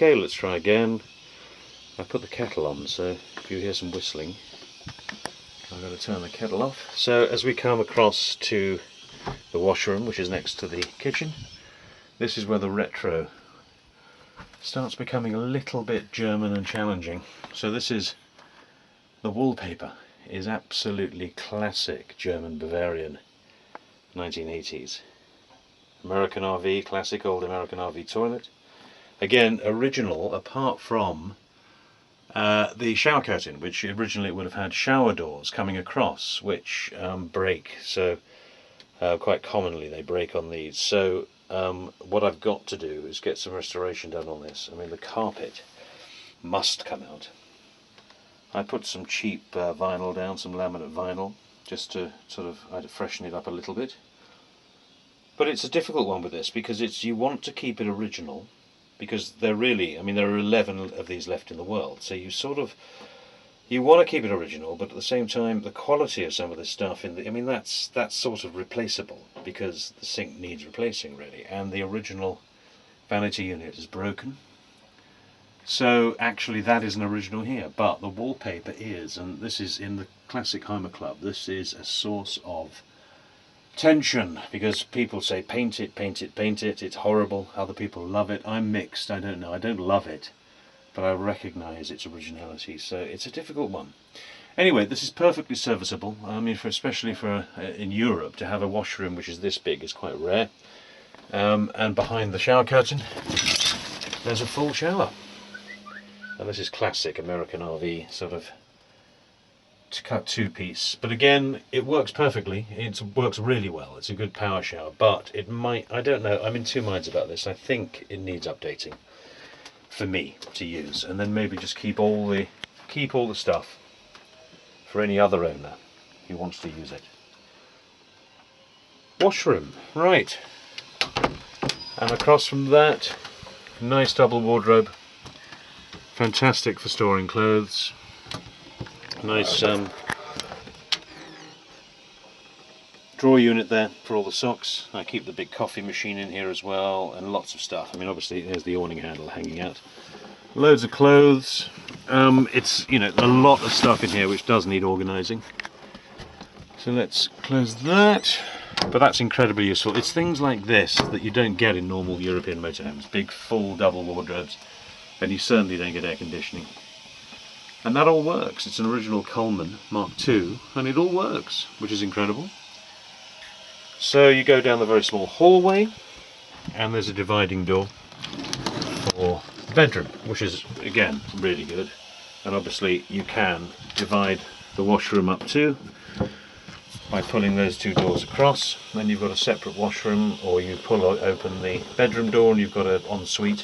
Okay, let's try again. I put the kettle on, so if you hear some whistling, I'm going to turn the kettle off. So as we come across to the washroom, which is next to the kitchen, this is where the retro starts becoming a little bit German and challenging. So this is the wallpaper, is absolutely classic German Bavarian 1980s. American RV, classic old American RV toilet. Again, original apart from the shower curtain, which originally would have had shower doors coming across, which break. So quite commonly they break on these. So what I've got to do is get some restoration done on this. I mean, the carpet must come out. I put some cheap vinyl down, some laminate vinyl, just to sort of I had to freshen it up a little bit. But it's a difficult one with this because you want to keep it original, because there are 11 of these left in the world. So you want to keep it original, but at the same time, the quality of some of this stuff that's sort of replaceable, because the sink needs replacing really, and the original vanity unit is broken. So actually that isn't original here, but the wallpaper is, and this is in the classic Hymer Club. This is a source of tension, because people say paint it, paint it, paint it, it's horrible. Other people love it. I'm mixed, I don't know, I don't love it, but I recognise its originality, so it's a difficult one. Anyway, this is perfectly serviceable. I mean, especially in Europe, to have a washroom which is this big is quite rare. And behind the shower curtain there's a full shower. And this is classic American RV, sort of to cut two-piece. But again, it works perfectly. It works really well. It's a good power shower, but it might, I don't know, I'm in two minds about this. I think it needs updating for me to use, and then maybe just keep all the stuff for any other owner who wants to use it. Washroom, right. And across from that, nice double wardrobe. Fantastic for storing clothes. Nice drawer unit there for all the socks. I keep the big coffee machine in here as well, and lots of stuff. I mean, obviously there's the awning handle hanging out. Loads of clothes. It's, a lot of stuff in here which does need organising. So let's close that. But that's incredibly useful. It's things like this that you don't get in normal European motorhomes. Big full double wardrobes. And you certainly don't get air conditioning. And that all works. It's an original Coleman Mark II, and it all works, which is incredible. So you go down the very small hallway, and there's a dividing door for the bedroom, which is, again, really good. And obviously you can divide the washroom up too by pulling those two doors across. Then you've got a separate washroom, or you pull open the bedroom door and you've got an ensuite,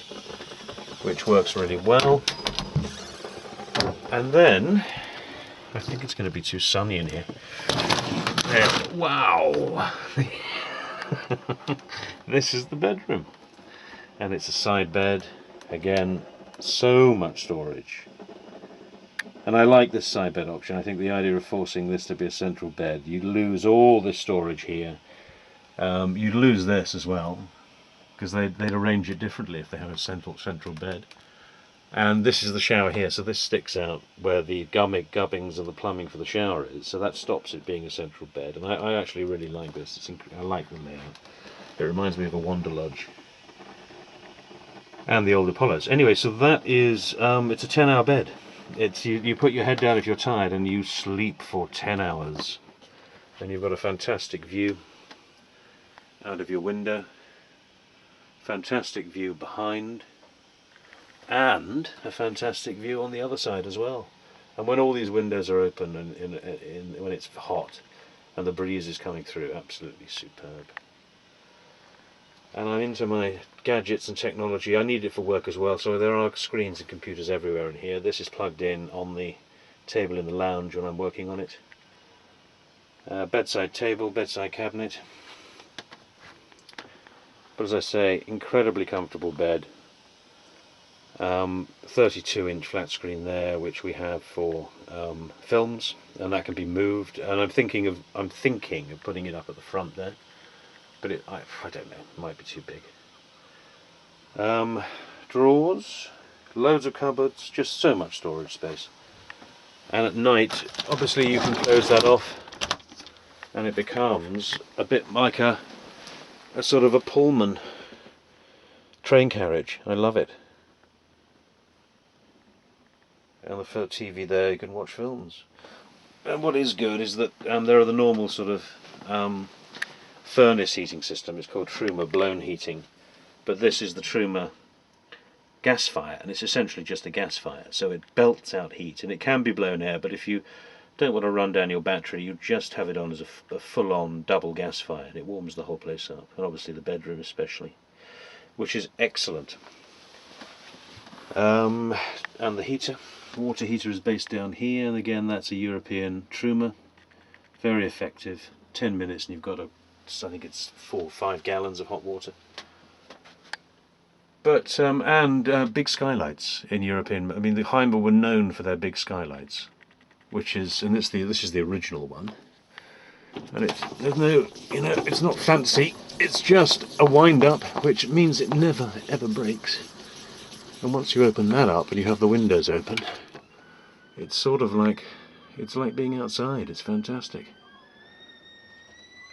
which works really well. And then, I think it's going to be too sunny in here. Wow! This is the bedroom. And it's a side bed. Again, so much storage. And I like this side bed option. I think the idea of forcing this to be a central bed, you lose all this storage here. You'd lose this as well, because they'd arrange it differently if they have a central bed. And this is the shower here, so this sticks out where the gubbings and the plumbing for the shower is, so that stops it being a central bed. And I actually really like this. I like the layout. It reminds me of a Wander Lodge and the old Apollos. Anyway, so that is it's a 10-hour bed. It's you put your head down if you're tired and you sleep for 10 hours. And you've got a fantastic view out of your window. Fantastic view behind, and a fantastic view on the other side as well. And when all these windows are open and when it's hot and the breeze is coming through, absolutely superb. And I'm into my gadgets and technology. I need it for work as well, so there are screens and computers everywhere in here. This is plugged in on the table in the lounge when I'm working on it. Bedside table, bedside cabinet. But as I say, incredibly comfortable bed. 32-inch flat screen there, which we have for films, and that can be moved. And I'm thinking of putting it up at the front there, but I don't know, it might be too big. Drawers, loads of cupboards, just so much storage space. And at night, obviously you can close that off and it becomes a bit like a sort of a Pullman train carriage. I love it. And the TV there, you can watch films. And what is good is that there are the normal sort of furnace heating system. It's called Truma blown heating, but this is the Truma gas fire, and it's essentially just a gas fire, so it belts out heat, and it can be blown air, but if you don't want to run down your battery, you just have it on as a full-on double gas fire, and it warms the whole place up, and obviously the bedroom especially, which is excellent. And the heater, water heater, is based down here, and again that's a European Truma, very effective. 10 minutes and you've got I think it's 4 or 5 gallons of hot water. But big skylights in European. I mean, the Hymer were known for their big skylights, this is the original one, and there's no, it's not fancy. It's just a wind up, which means it never ever breaks. And once you open that up and you have the windows open, it's sort of like being outside. It's fantastic.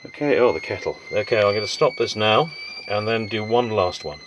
Okay, the kettle. Okay, I'm going to stop this now and then do one last one.